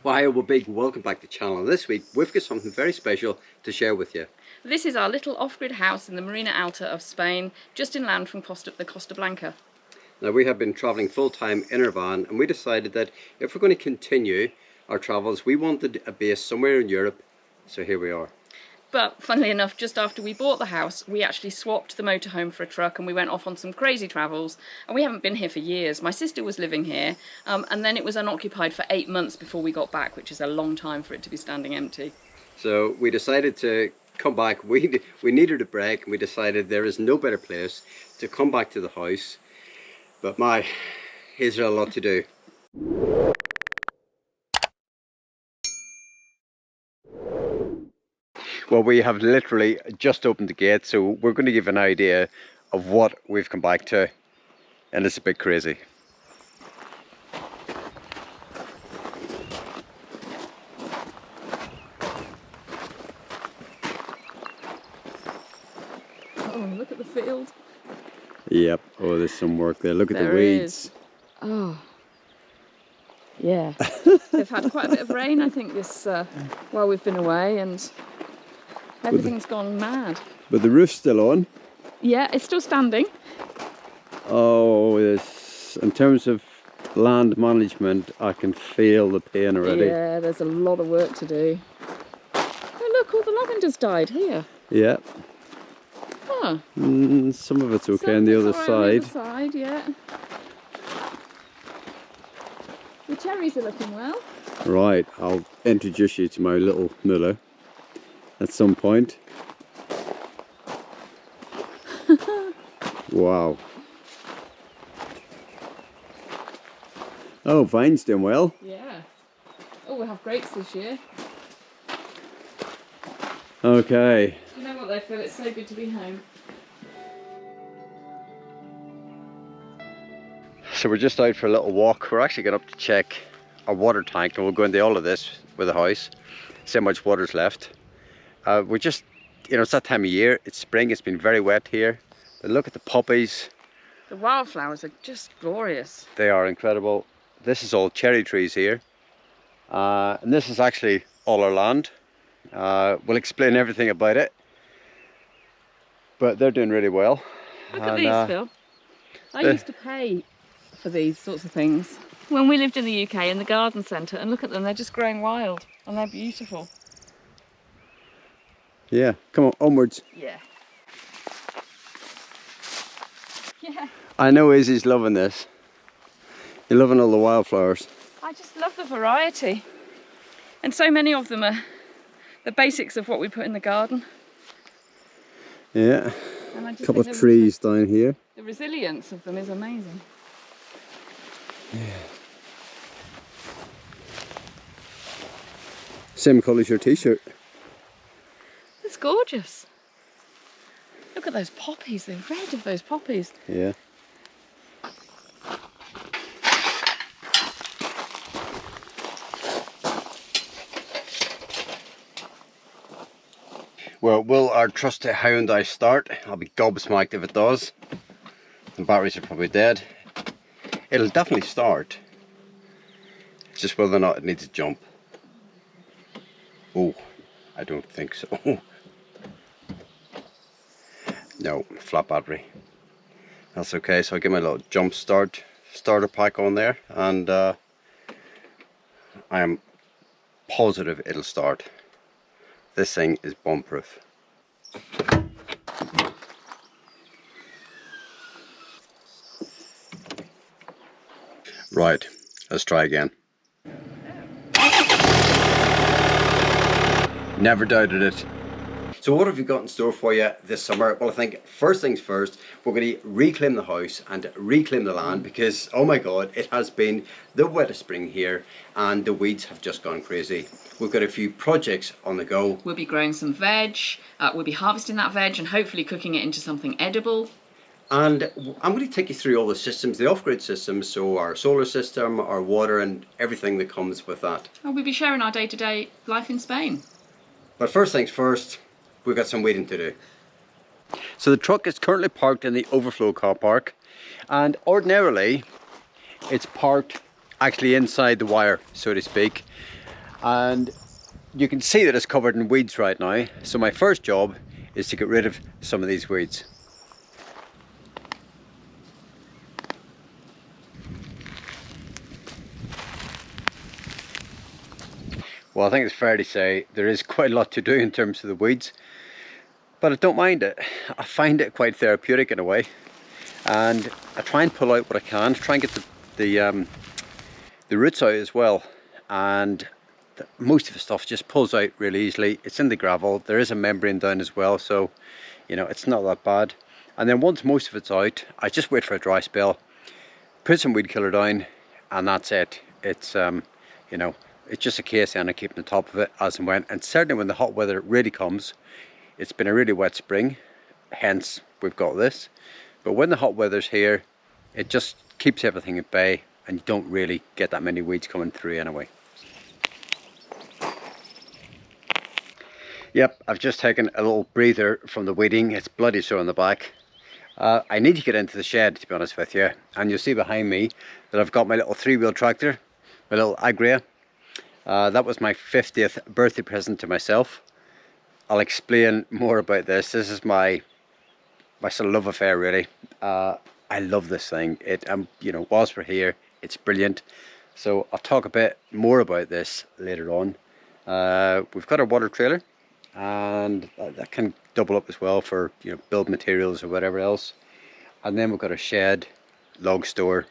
Well, hi, well, big welcome back to the channel. This week we've got something very special to share with you. This is our little off-grid house in the Marina Alta of Spain, just inland from the Costa Blanca. Now, we have been travelling full-time in our van, and we decided that if we're going to continue our travels, we wanted a base somewhere in Europe, so here we are. But funnily enough, just after we bought the house, we actually swapped the motorhome for a truck and we went off on some crazy travels, and we haven't been here for years. My sister was living here, and then it was unoccupied for 8 months before we got back, which is a long time for it to be standing empty. So we decided to come back. We needed a break, and we decided there is no better place to come back to the house. But is there a lot to do. Well, we have literally just opened the gate, so we're going to give an idea of what we've come back to, and it's a bit crazy. Oh, look at the field. Yep, oh, there's some work there. Look at the weeds. Oh, yeah. They've had quite a bit of rain, I think, this while we've been away, and everything's gone mad. But the roof's still on. Yeah, it's still standing. Oh, in terms of land management, I can feel the pain already. Yeah, there's a lot of work to do. Oh look, all the lavender's died here. Yeah. Huh. Some of it's okay on the other side. On the other side, yeah. The cherries are looking well. Right, I'll introduce you to my little Muller at some point. Wow. Oh, vine's doing well. Yeah. Oh, we'll have grapes this year. Okay. You know what though, Phil? It's so good to be home. So we're just out for a little walk. We're actually going up to check our water tank, and we'll go into all of this with the house, see how much water's left. We're just, you know, it's that time of year. It's spring. It's been very wet here. But look at the poppies. The wildflowers are just glorious. They are incredible. This is all cherry trees here. And this is actually all our land. We'll explain everything about it. But they're doing really well. Look at these, Phil. I used to pay for these sorts of things when we lived in the UK in the garden centre, and look at them, they're just growing wild and they're beautiful. Yeah, come on, onwards. Yeah. Yeah. I know Izzy's loving this. You're loving all the wildflowers. I just love the variety. And so many of them are the basics of what we put in the garden. Yeah. A couple of trees down here. The resilience of them is amazing. Yeah. Same colour as your t-shirt. It's gorgeous. Look at those poppies, the red of those poppies. Yeah. Well, will our trusty Hyundai start? I'll be gobsmacked if it does. The batteries are probably dead. It'll definitely start. It's just whether or not it needs a jump. Oh, I don't think so. No, flat battery. That's okay, so I'll give my little jump starter pack on there, and I am positive it'll start. This thing is bomb-proof. Right, let's try again. Never doubted it. So what have we got in store for you this summer? Well, I think first things first, we're going to reclaim the house and reclaim the land, because, oh my God, it has been the wettest spring here and the weeds have just gone crazy. We've got a few projects on the go. We'll be growing some veg, we'll be harvesting that veg and hopefully cooking it into something edible. And I'm going to take you through all the systems, the off-grid systems, so our solar system, our water and everything that comes with that. And we'll be sharing our day-to-day life in Spain. But first things first, we've got some weeding to do. So the truck is currently parked in the overflow car park, and ordinarily it's parked actually inside the wire, so to speak. And you can see that it's covered in weeds right now. So my first job is to get rid of some of these weeds. Well, I think it's fair to say there is quite a lot to do in terms of the weeds, but I don't mind it. I find it quite therapeutic in a way, and I try and pull out what I can, try and get the roots out as well. And most of the stuff just pulls out really easily. It's in the gravel. There is a membrane down as well, so you know it's not that bad. And then once most of it's out, I just wait for a dry spell, put some weed killer down, and that's it. It's you know, it's just a case then of keeping the top of it as and when. And certainly when the hot weather really comes, it's been a really wet spring, hence we've got this. But when the hot weather's here, it just keeps everything at bay, and you don't really get that many weeds coming through anyway. Yep, I've just taken a little breather from the weeding. It's bloody sore on the back. I need to get into the shed, to be honest with you. And you'll see behind me that I've got my little 3-wheel tractor, my little Agria. That was my 50th birthday present to myself. I'll explain more about this. This is my sort of love affair, really. I love this thing. You know, whilst we're here, it's brilliant. So I'll talk a bit more about this later on. We've got our water trailer, and that can double up as well for, you know, build materials or whatever else. And then we've got a shed, log store.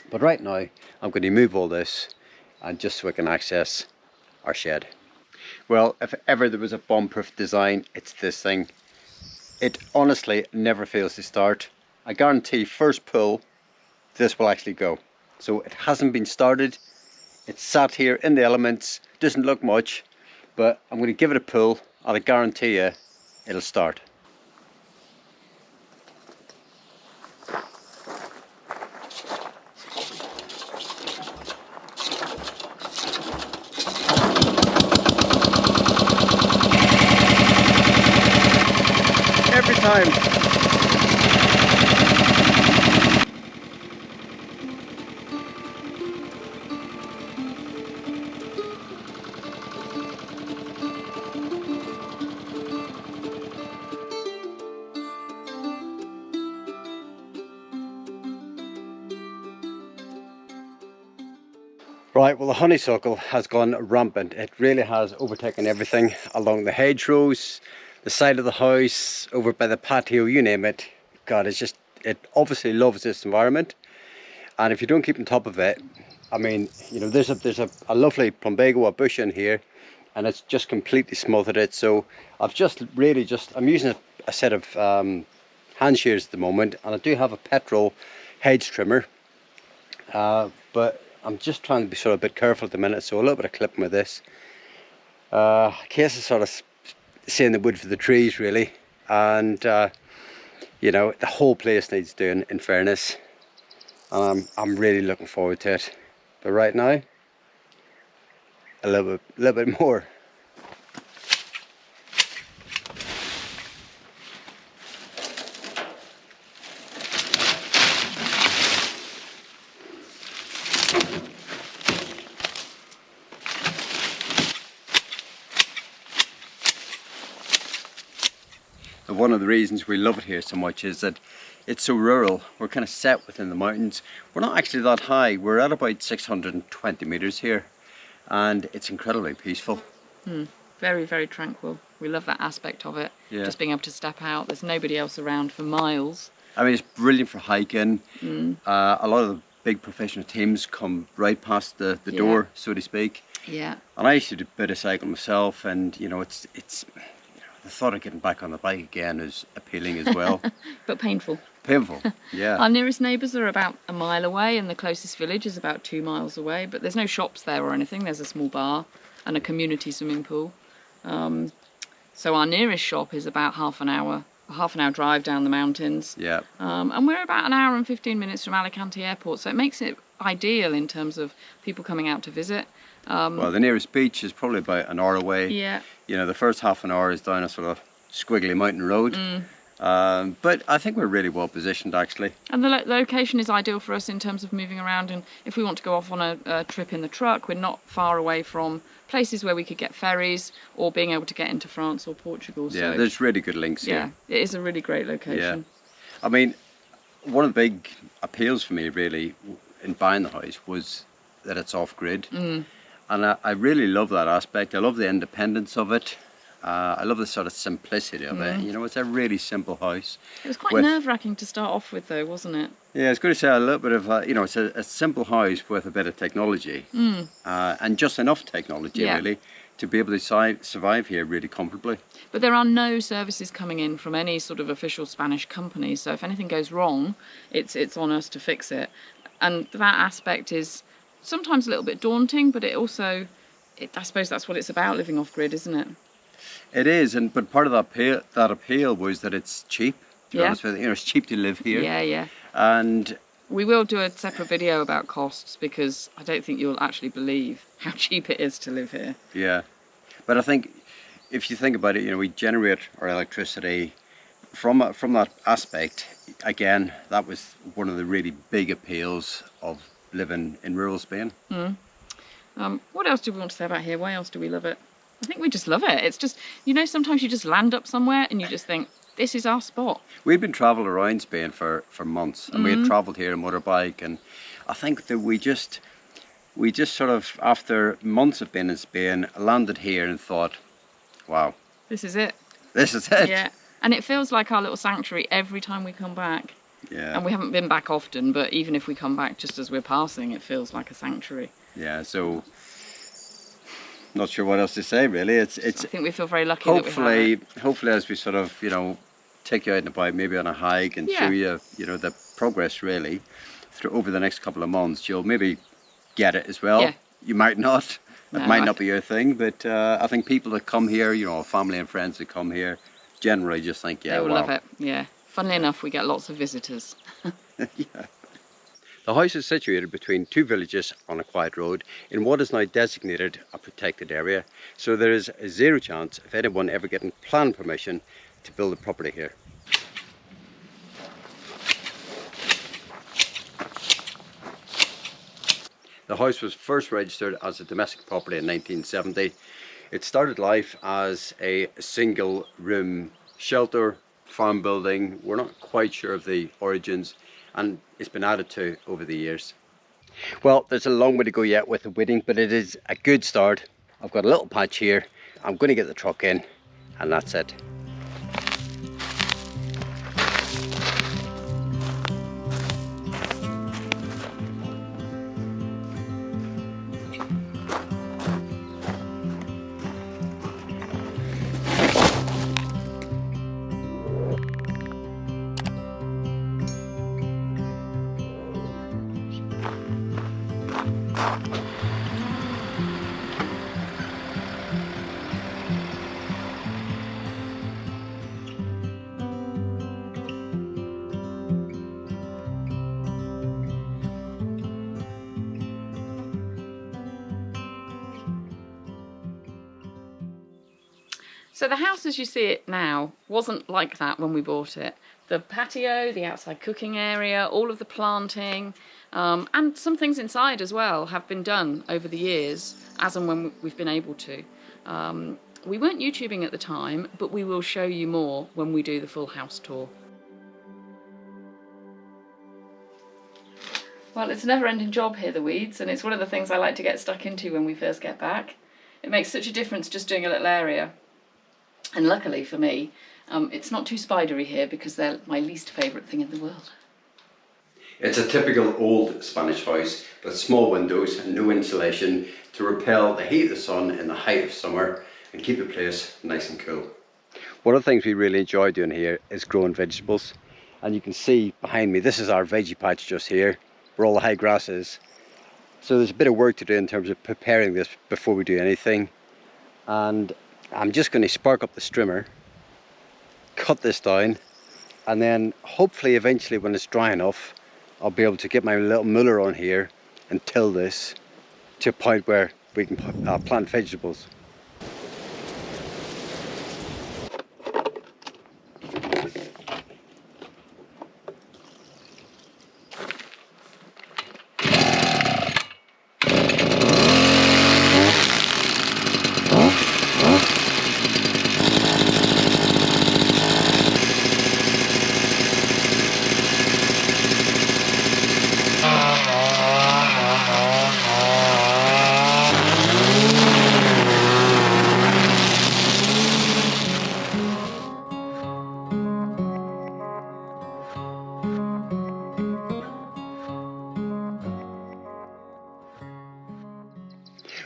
But right now I'm going to move all this, and just so I can access our shed. Well, if ever there was a bomb-proof design, it's this thing. It honestly never fails to start. I guarantee first pull this will actually go. So it hasn't been started, it's sat here in the elements, doesn't look much, but I'm going to give it a pull and I guarantee you it'll start. Every time. Right, well the honeysuckle has gone rampant. It really has overtaken everything along the hedgerows, the side of the house, over by the patio, you name it. God, it's just, it obviously loves this environment. And if you don't keep on top of it, I mean, you know, there's a lovely plumbago, a bush in here, and it's just completely smothered it. So I've just really I'm using a set of hand shears at the moment, and I do have a petrol hedge trimmer, but I'm just trying to be sort of a bit careful at the minute, so a little bit of clipping with this. Case of sort of seeing the wood for the trees, really. And you know, the whole place needs doing, in fairness. I'm really looking forward to it. But right now, a little bit more. One of the reasons we love it here so much is that it's so rural. We're kind of set within the mountains. We're not actually that high. We're at about 620 meters here, and it's incredibly peaceful. Very, very tranquil. We love that aspect of it. Yeah. Just being able to step out. There's nobody else around for miles. I mean, it's brilliant for hiking. A lot of the big professional teams come right past the door, so to speak. Yeah. And I used to do a bit of cycling myself, and you know, it's the thought of getting back on the bike again is appealing as well. But painful. Painful, yeah. Our nearest neighbours are about a mile away, and the closest village is about 2 miles away, but there's no shops there or anything. There's a small bar and a community swimming pool. So our nearest shop is about half an hour drive down the mountains. Yeah. And we're about an hour and 15 minutes from Alicante Airport, so it makes it ideal in terms of people coming out to visit. Well, the nearest beach is probably about an hour away. Yeah. You know, the first half an hour is down a sort of squiggly mountain road. But I think we're really well positioned actually. And the location is ideal for us in terms of moving around, and if we want to go off on a trip in the truck, we're not far away from places where we could get ferries or being able to get into France or Portugal. Yeah, so, there's really good links yeah, here. it is a really great location. Yeah. I mean, one of the big appeals for me really in buying the house was that it's off-grid. And I really love that aspect. I love the independence of it. I love the sort of simplicity of it. You know, it's a really simple house. It was quite nerve-wracking to start off with though, wasn't it? Yeah, I was going to say a little bit of, you know, it's a simple house with a bit of technology. And just enough technology really to be able to survive here really comfortably. But there are no services coming in from any sort of official Spanish company, so if anything goes wrong, it's on us to fix it. And that aspect is sometimes a little bit daunting, but it also, I suppose that's what it's about, living off-grid, isn't it? It is, but part of that appeal was that it's cheap. To be honest with you, you know, it's cheap to live here. Yeah. And we will do a separate video about costs, because I don't think you'll actually believe how cheap it is to live here. Yeah, but I think if you think about it, you know, we generate our electricity from that aspect. Again, that was one of the really big appeals of living in rural Spain. What else do we want to say about here? Why else do we love it? I think we just love it. It's just, you know, sometimes you just land up somewhere and you just think, this is our spot. We'd been travelling around Spain for months, and we had travelled here on motorbike, and I think that we just sort of, after months of being in Spain, landed here and thought, wow. This is it. This is it. Yeah. And it feels like our little sanctuary every time we come back. Yeah. And we haven't been back often, but even if we come back just as we're passing, it feels like a sanctuary. Yeah, so not sure what else to say really. It's I think we feel very lucky that we have it. Hopefully as we sort of, you know, take you out and about, maybe on a hike, and show you, you know, the progress really through over the next couple of months, you'll maybe get it as well. Yeah. You might not. It No, might not be your thing, but I think people that come here, you know, family and friends that come here, generally just think, yeah, they will wow. love it. Yeah. Funnily enough, we get lots of visitors. Yeah. The house is situated between two villages on a quiet road in what is now designated a protected area, so there is zero chance of anyone ever getting planning permission to build a property here. The house was first registered as a domestic property in 1970. It started life as a single room shelter, farm building. We're not quite sure of the origins, and it's been added to over the years. Well, there's a long way to go yet with the weeding, but it is a good start. I've got a little patch here. I'm going to get the truck in, and that's it. So the house as you see it now wasn't like that when we bought it. The patio, the outside cooking area, all of the planting, and some things inside as well have been done over the years, as and when we've been able to. We weren't YouTubing at the time, but we will show you more when we do the full house tour. Well, it's a never-ending job here, the weeds, and it's one of the things I like to get stuck into when we first get back. It makes such a difference just doing a little area. And luckily for me, it's not too spidery here because they're my least favourite thing in the world. It's a typical old Spanish house with small windows and no insulation to repel the heat of the sun in the height of summer and keep the place nice and cool. One of the things we really enjoy doing here is growing vegetables. And you can see behind me, this is our veggie patch just here, where all the high grass is. So there's a bit of work to do in terms of preparing this before we do anything. And I'm just going to spark up the strimmer, cut this down, and then hopefully eventually when it's dry enough, I'll be able to get my little muller on here and till this to a point where we can plant vegetables.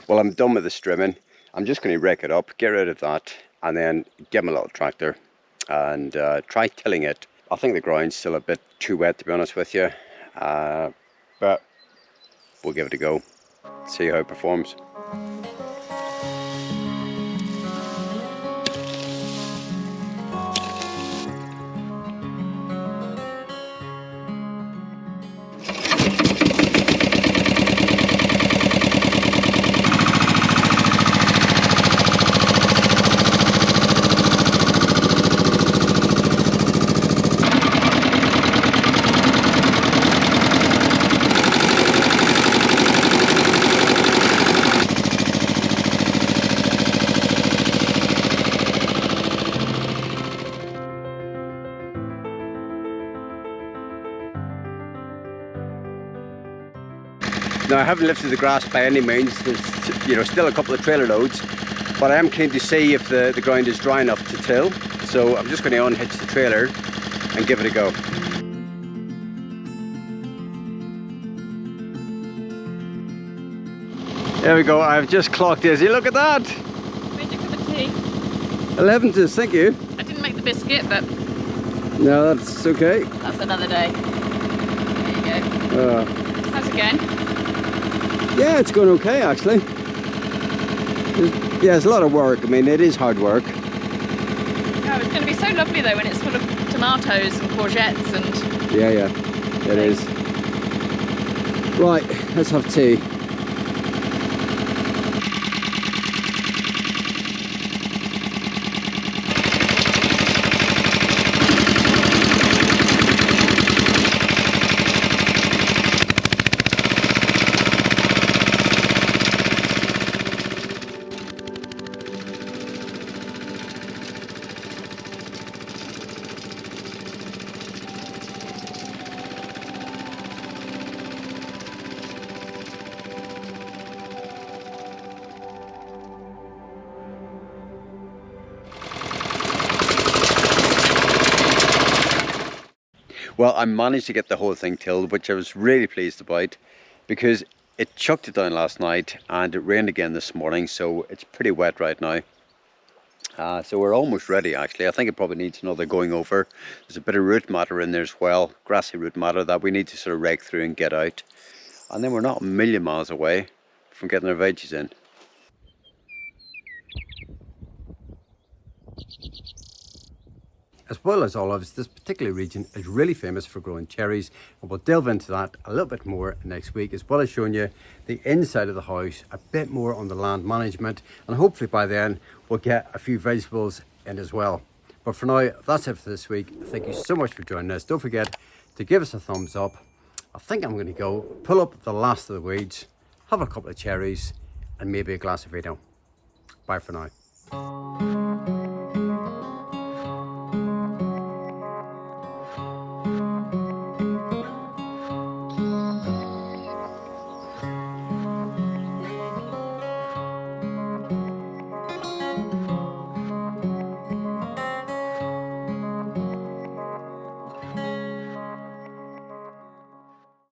Well, I'm done with the strimming. I'm just going to rake it up, get rid of that, and then give him a little tractor and try tilling it. I think the ground's still a bit too wet, to be honest with you, but we'll give it a go, see how it performs. Now, I haven't lifted the grass by any means. There's, still a couple of trailer loads, but I am keen to see if the ground is dry enough to till. So I'm just going to unhitch the trailer and give it a go. There we go. I've just clocked Izzy. Look at that. Made your cup of tea. 11 tis, thank you. I didn't make the biscuit, but No, that's okay. that's another day. There you go. How's it going? Yeah, it's going okay actually. It's a lot of work. I mean, it is hard work. Oh, it's going to be so lovely though when it's full of tomatoes and courgettes and... Yeah, it is. Right, let's have tea. Well, I managed to get the whole thing tilled, which I was really pleased about because it chucked it down last night and it rained again this morning, so it's pretty wet right now. So we're almost ready actually. I think it probably needs another going over. There's a bit of root matter in there as well, grassy root matter that we need to sort of rake through and get out. And then we're not a million miles away from getting our veggies in. As well as olives, this particular region is really famous for growing cherries, and we'll delve into that a little bit more next week, as well as showing you the inside of the house, a bit more on the land management, and hopefully by then we'll get a few vegetables in as well. But for now, that's it for this week. Thank you so much for joining us. Don't forget to give us a thumbs up. I think I'm going to go pull up the last of the weeds, have a couple of cherries, and maybe a glass of vino. Bye for now.